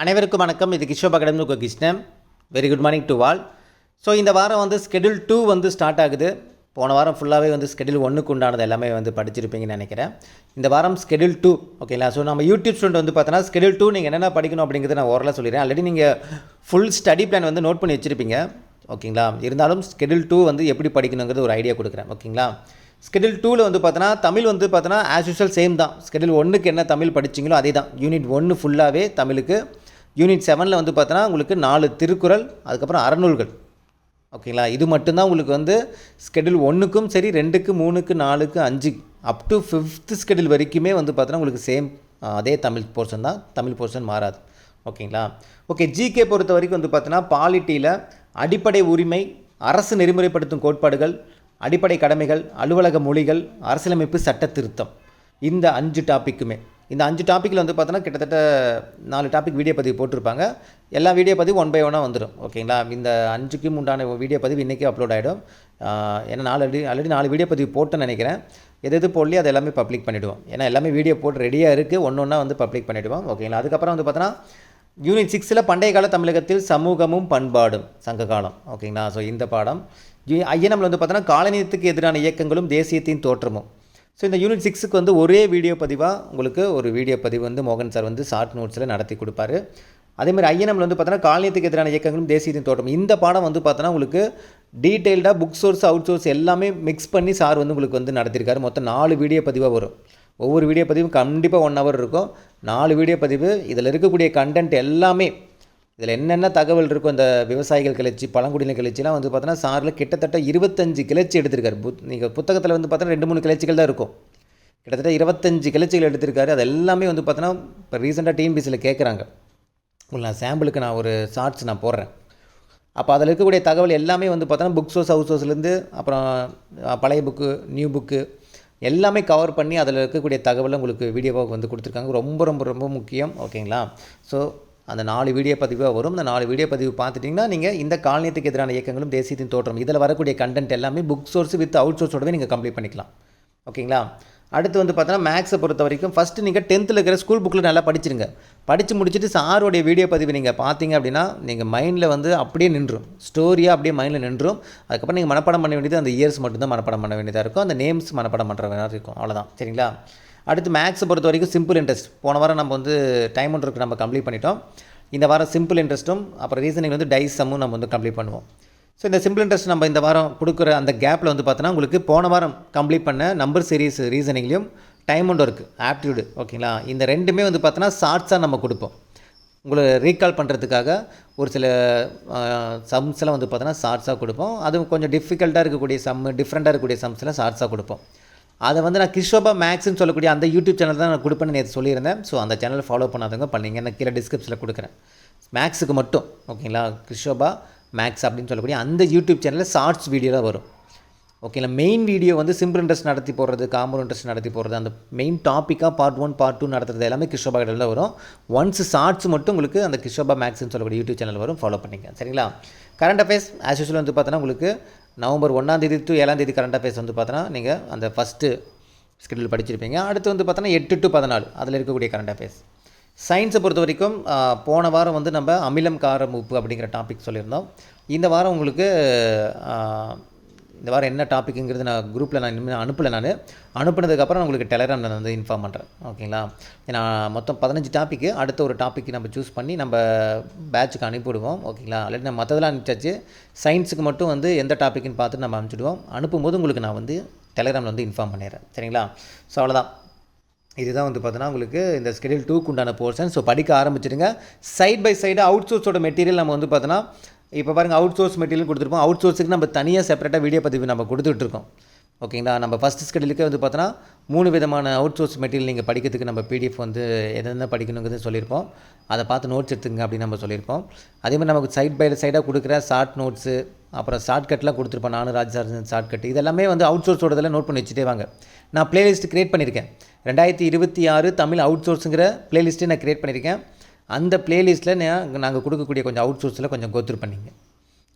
அனைவருக்கும் வணக்கம். இது கிஷோப் academy Krishnan. Very good morning to all. So இந்த வாரம் வந்து ஸ்கெடியூல் 2 வந்து ஸ்டார்ட் ஆகுது. போன வாரம் ஃபுல்லாகவே வந்து ஸ்கெடியூல் 1க்கு உண்டானது எல்லாமே வந்து படிச்சிருப்பீங்கன்னு நினைக்கிறேன். இந்த வாரம் ஸ்கெடியூல் 2 ஓகேங்களா. ஸோ நம்ம யூடியூப் ஸ்டூடெண்ட் வந்து பார்த்தோன்னா ஸ்கெடியூல் 2 நீங்கள் என்னென்ன படிக்கணும் அப்படிங்கிறத நான் ஓரலாக சொல்லிடுறேன். ஆல்ரெடி நீங்கள் ஃபுல் ஸ்டடி பிளான் வந்து நோட் பண்ணி வச்சுருப்பீங்க ஓகேங்களா. இருந்தாலும் ஸ்கெடியூல் 2 வந்து எப்படி படிக்கணுங்கிறது ஒரு ஐடியா கொடுக்குறேன் ஓகேங்களா. ஸ்கெடியூல் 2ல் வந்து பார்த்தோன்னா தமிழ் வந்து பார்த்தோன்னா ஆஸ் யூஷுவல் சேம் தான். ஸ்கெடியூல் 1க்கு என்ன தமிழ் படிச்சிங்களோ அதே தான். யூனிட் 1 ஃபுல்லாகவே தமிழுக்கு. யூனிட் 7ல் வந்து பார்த்தோன்னா உங்களுக்கு 4 திருக்குறள், அதுக்கப்புறம் அறநூல்கள் ஓகேங்களா. இது மட்டும்தான் உங்களுக்கு வந்து ஸ்கெடியூல் 1க்கும் சரி 2க்கு 3க்கு 4க்கு 5 அப் டு 5th ஸ்கெடியூல் வரைக்குமே வந்து பார்த்தோன்னா உங்களுக்கு சேம் அதே தமிழ் போர்ஷன் தான். தமிழ் போர்ஷன் மாறாது ஓகேங்களா. ஓகே, ஜிகே பொறுத்த வரைக்கும் வந்து பார்த்தோன்னா பாலிட்டியில் அடிப்படை உரிமை, அரசு நெறிமுறைப்படுத்தும் கோட்பாடுகள், அடிப்படை கடமைகள், அலுவலக மொழிகள், அரசியலமைப்பு, சட்ட திருத்தம், இந்த 5 டாப்பிக்குமே. இந்த 5 டாப்பிக்கில் வந்து பார்த்தோன்னா கிட்டத்தட்ட 4 டாபிக் வீடியோ பதிவு போட்டிருப்பாங்க. எல்லா வீடியோ பதிவு 1 by 1 வந்துடும் ஓகேங்களா. இந்த 5க்கும் உண்டான வீடியோ பதிவு இன்றைக்கி அப்லோட் ஆகிடும். ஏன்னா ஆல்ரெடி 4 வீடியோ பதிவு போட்டுன்னு நினைக்கிறேன். எது போடலையோ அது எல்லாமே பப்ளிக் பண்ணிவிடுவோம். ஏன்னா எல்லாமே வீடியோ போட்டு ரெடியாக இருக்குது, ஒன்றா வந்து பப்ளிக் பண்ணிவிடுவோம் ஓகேங்களா. அதுக்கப்புறம் வந்து பார்த்தோன்னா யூனிட் 6ல் பண்டைய கால தமிழகத்தில் சமூகமும் பண்பாடும் சங்க காலம் ஓகேங்களா. ஸோ இந்த பாடம். ஐஎன்எம்மில் வந்து பார்த்தோன்னா காலனியத்துக்கு எதிரான இயக்கங்களும் தேசியத்தின் தோற்றமும். ஸோ இந்த யூனிட் 6க்கு வந்து ஒரே வீடியோ பதிவாக உங்களுக்கு ஒரு வீடியோ பதிவு வந்து மோகன் சார் வந்து ஷார்ட் நோட்ஸில் நடத்தி கொடுப்பாரு. அதேமாதிரி ஐஎன்எம்மில் வந்து பார்த்தோன்னா காலனியத்துக்கு எதிரான இயக்கங்களும் தேசியத்தின் தோற்றம். இந்த பாடம் வந்து பார்த்தோன்னா உங்களுக்கு டீட்டெயில்டாக புக் சோர்ஸ், அவுட் சோர்ஸ் எல்லாமே மிக்ஸ் பண்ணி சார் வந்து உங்களுக்கு வந்து நடத்திருக்காரு. மொத்தம் 4 வீடியோ பதிவாக வரும். ஒவ்வொரு வீடியோ பதிவும் கண்டிப்பாக 1 hour இருக்கும். 4 வீடியோ பதிவு. இதில் இருக்கக்கூடிய கண்டென்ட் எல்லாமே, இதில் என்னென்ன தகவல் இருக்கும், இந்த விவசாயிகள் கிளர்ச்சி, பழங்குடியின கிளர்ச்சிலாம் வந்து பார்த்தோன்னா சாரில் கிட்டத்தட்ட 25 கிளர்ச்சி எடுத்திருக்காரு. நீங்கள் புத்தகத்தில் வந்து பார்த்தோன்னா 2-3 கிளர்ச்சிகள் தான் இருக்கும். கிட்டத்தட்ட 25 கிளர்ச்சிகள் எடுத்திருக்காரு. அது எல்லாமே வந்து பார்த்தோன்னா இப்போ ரீசெண்டாக டிஎன்பிசியில் கேட்குறாங்க. உங்களுக்கு நான் சாம்பிளுக்கு நான் ஒரு ஷார்ட்ஸ் நான் போடுறேன். அப்போ அதில் இருக்கக்கூடிய தகவல் எல்லாமே வந்து பார்த்தோன்னா புக் சோர்ஸ், ஹவுஸ் சோர்ஸ்லேருந்து அப்புறம் பழைய புக்கு, நியூ புக்கு எல்லாமே கவர் பண்ணி அதில் இருக்கக்கூடிய தகவலை உங்களுக்கு வீடியோவாக வந்து கொடுத்துருக்காங்க. ரொம்ப ரொம்ப ரொம்ப முக்கியம் ஓகேங்களா. ஸோ அந்த 4 வீடியோ பதிவாக வரும். அந்த 4 வீடியோ பதிவு பார்த்துட்டிங்கன்னா நீங்கள் இந்த காலனியத்துக்கு எதிரான இயக்கங்களும் தேசியத்தின் தோற்றம் இதில் வரக்கூடிய கண்டென்ட் எல்லாமே புக் சோர்ஸ் வித் அவுட் சோர்ஸோடவே நீங்கள் கம்ப்ளீட் பண்ணிக்கலாம் ஓகேங்களா. அடுத்து வந்து பார்த்தோன்னா மேக்ஸை பொறுத்த வரைக்கும் ஃபஸ்ட்டு நீங்கள் 10th இருக்கிற ஸ்கூல் புக்கில் நல்லா படிச்சிருங்க. படித்து முடிச்சுட்டு சாரோடைய வீடியோ பதிவு நீங்கள் பார்த்தீங்க அப்படின்னா நீங்கள் மைண்டில் வந்து அப்படியே நின்றும், ஸ்டோரியாக அப்படியே மைண்டில் நின்றும். அதுக்கப்புறம் நீங்கள் மனப்பாடம் பண்ண வேண்டியது அந்த இயர்ஸ் மட்டும்தான் மனப்பாடம் பண்ண வேண்டியதாக இருக்கும். அந்த நேம்ஸ் மனப்பாடம் பண்ணுற மாதிரி இருக்கும். அவ்வளோதான் சரிங்களா. அடுத்து மேக்ஸை பொறுத்த வரைக்கும் சிம்பிள் இன்ட்ரெஸ்ட் போன வாரம் நம்ம வந்து டைம் ஒன்றுக்கு நம்ம கம்ப்ளீட் பண்ணிட்டோம். இந்த வாரம் சிம்பிள் இன்ட்ரெஸ்ட்டும் அப்புறம் ரீசனிங் வந்து டைஸ் சம்மும் நம்ம வந்து கம்ப்ளீட் பண்ணுவோம். ஸோ இந்த சிம்பிள் இன்ட்ரெஸ்ட் நம்ம இந்த வாரம் கொடுக்குற அந்த கேப்பில் வந்து பார்த்தோன்னா உங்களுக்கு போன வாரம் கம்ப்ளீட் பண்ண நம்பர் சீரிஸ் ரீசனிங்லேயும் டைம் ஒன்று இருக்குது ஆப்டிடியூடு ஓகேங்களா. இந்த ரெண்டுமே வந்து பார்த்தோன்னா ஷார்ட்ஸாக நம்ம கொடுப்போம். உங்களை ரீகால் பண்ணுறதுக்காக ஒரு சில சம்ஸ்லாம் வந்து பார்த்தோன்னா ஷார்ட்ஸாக கொடுப்போம். அதுவும் கொஞ்சம் டிஃபிகல்ட்டாக இருக்கக்கூடிய டிஃப்ரெண்ட்டாக இருக்கக்கூடிய சம்ஸ்லாம் ஷார்ட்ஸாக கொடுப்போம். அதை வந்து நான் கிஷோபா மேக்ஸ்ன்னு சொல்லக்கூடிய அந்த யூடியூப் சேனல் தான் நான் கொடுப்பேன்னு நேற்று சொல்லியிருந்தேன். ஸோ அந்த சேனலை ஃபாலோ பண்ணாதவங்க பண்ணிங்க. நான் கீழே டிஸ்கிரிப்ஷனில் கொடுக்குறேன். மேக்ஸுக்கு மட்டும் ஓகேங்களா. கிஷோபா மேக்ஸ் அப்படின்னு சொல்லக்கூடிய அந்த யூடியூப் சேனலில் ஷார்ட்ஸ் வீடியோ தான் வரும் ஓகேங்களா. மெயின் வீடியோ வந்து சிம்பிள் இன்ட்ரெஸ்ட் நடத்தி போடுறது, காம்பவுண்ட் இன்ட்ரெஸ்ட் நடத்தி போடுறது, அந்த மெயின் டாப்பிக்காக பார்ட் 1 பார்ட் 2 நடத்துறது எல்லாமே கிஷோபா கிட்ட தான் வரும். ஒன்ஸ் ஷார்ட்ஸ் மட்டும் உங்களுக்கு அந்த கிஷோபா மேக்ஸ்ன்னு சொல்லக்கூடிய யூடியூப் சேனல் வரும், ஃபாலோ பண்ணிங்க சரிங்களா. கரண்ட் அஃபேர்ஸ் ஆஸ் யூஷுவல் வந்து பார்த்தோன்னா உங்களுக்கு நவம்பர் 1 to 7 கரண்ட் அஃபேர்ஸ் வந்து பார்த்தோன்னா நீங்கள் அந்த ஃபஸ்ட்டு ஸ்கெடியூல் படிச்சிருப்பீங்க. அடுத்து வந்து பார்த்தோன்னா 8 to 14 அதில் இருக்கக்கூடிய கரண்ட் அஃபேர்ஸ். சயின்ஸை பொறுத்த வரைக்கும் போன வாரம் வந்து நம்ம அமிலம், காரம், உப்பு அப்படிங்கிற டாபிக் சொல்லியிருந்தோம். இந்த வாரம் உங்களுக்கு இந்த வாரம் என்ன டாப்பிக்குங்கிறது நான் குரூப்பில் நான் இனிமேல் அனுப்புனதுக்கப்புறம் உங்களுக்கு டெலகிராம் நான் வந்து இன்ஃபார்ம் பண்ணுறேன் ஓகேங்களா. ஏன்னா மொத்தம் 15 டாப்பிக்கு. அடுத்த ஒரு டாப்பிக் நம்ம சூஸ் பண்ணி நம்ம பேட்சுக்கு அனுப்பிவிடுவோம் ஓகேங்களா. ஆல்ரெடி நான் மற்றதெல்லாம் அனுப்பிச்சாச்சு. சயின்ஸுக்கு மட்டும் வந்து எந்த டாப்பிக்குன்னு பார்த்து நம்ம அனுப்பிச்சிடுவோம். அனுப்பும்போது உங்களுக்கு நான் வந்து டெலகிராமில் வந்து இன்ஃபார்ம் பண்ணிடுறேன் சரிங்களா. ஸோ அவ்வளோதான். இதுதான் வந்து பார்த்தோன்னா உங்களுக்கு இந்த ஸ்கெடியூல் 2க்கு உண்டான போர்ஷன். ஸோ படிக்க ஆரம்பிச்சிடுங்க. சைட் பை சைடு அவுட் சோர்ஸோட மெட்டீரியல் நம்ம வந்து பார்த்தோன்னா இப்போ பாருங்கள் அவுட் சோர்ஸ் மெட்டீரியல் கொடுத்துருப்போம். அவுட் சோர்ஸுக்கு நம்ம தனியாக செப்பரேட்டாக வீடியோ பதிவு நம்ம கொடுத்துட்ருக்கோம் ஓகேங்களா. நம்ம ஃபஸ்ட் ஸ்கெடியூலுக்கே வந்து பார்த்தோன்னா 3 விதமான அவுட் சோர்ஸ் மெட்டீரியல் நீங்கள் படிக்கிறதுக்கு நம்ம பிடிஎஃப் வந்து எதென்ன படிக்கணுங்கிறது சொல்லியிருப்போம். அதை பார்த்து நோட்ஸ் எடுத்துங்க அப்படின்னு நம்ம சொல்லியிருப்போம். அதேமாதிரி நமக்கு சைட் பை சைடாக கொடுக்குற ஷார்ட் நோட்ஸு, அப்புறம் ஷார்ட்கட்லாம் கொடுத்துருப்போம். நானும் ராஜ்சார் ஷார்ட்கட் இதெல்லாமே வந்து அவுட் சோர்ஸோடதெல்லாம் நோட் பண்ணி வச்சுட்டே வாங்க. நான் ப்ளேலிஸ்ட் க்ரியேட் பண்ணியிருக்கேன். 2026 தமிழ் அவுட் சோர்ஸுங்கிற ப்ளேலிஸ்ட்டே நான் க்ரியேட் பண்ணியிருக்கேன். அந்த ப்ளேலிஸ்ட்டில் நாங்கள் கொடுக்கக்கூடிய கொஞ்சம் அவுட் சோர்ஸில் கொஞ்சம் கோத்ரூ பண்ணிங்க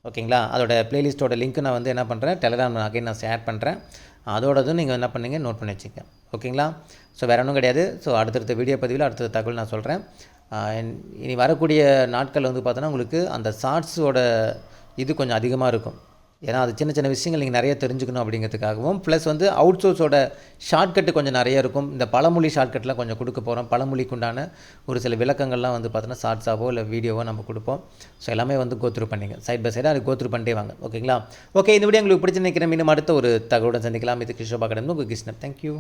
ஓகேங்களா. அதோட ப்ளேலிஸ்ட்டோட லிங்க்கு நான் வந்து என்ன பண்ணுறேன் டெலகிராம் அகைன் நான் ஷேர் பண்ணுறேன். அதோடதும் நீங்கள் என்ன பண்ணுங்க நோட் பண்ணி வச்சுக்க ஓகேங்களா. ஸோ வேறு ஒன்றும் கிடையாது. ஸோ அடுத்தடுத்த வீடியோ பதிவில் அடுத்த தகவல் நான் சொல்கிறேன். இனி வரக்கூடிய நாட்கள் வந்து பார்த்தோன்னா உங்களுக்கு அந்த ஷார்ட்ஸோட இது கொஞ்சம் அதிகமாக இருக்கும். ஏன்னா அது சின்ன சின்ன விஷயங்கள் நீங்கள் நிறைய தெரிஞ்சுக்கணும் அப்படிங்கிறதுக்காகவும், ப்ளஸ் வந்து அவுட் சோர்ஸோட ஷார்ட்கட்டு கொஞ்சம் நிறைய இருக்கும். இந்த பழமொழி ஷார்ட்கட்லாம் கொஞ்சம் கொடுக்க போகிறோம். பழமொழிக்கு உண்டான ஒரு சில விளக்கங்கள்லாம் வந்து பார்த்தோன்னா ஷார்ட்ஸாவோ இல்லை வீடியோவோ நம்ம கொடுப்போம். ஸோ எல்லாமே வந்து கோத்ரூ பண்ணிங்க, சைட் பை சைடாக அது கோத்ரூ பண்ணிட்டே வாங்க. ஓகேங்களா? ஓகே, இந்த வீடியோ உங்களுக்கு பிடிச்சி நினைக்கிறேன். மீண்டும் அடுத்த ஒரு தகவலுடன் சந்திக்கலாம். இது கிஷோபா அகாடமி, உங்கள் கிருஷ்ணன். தேங்க்யூ.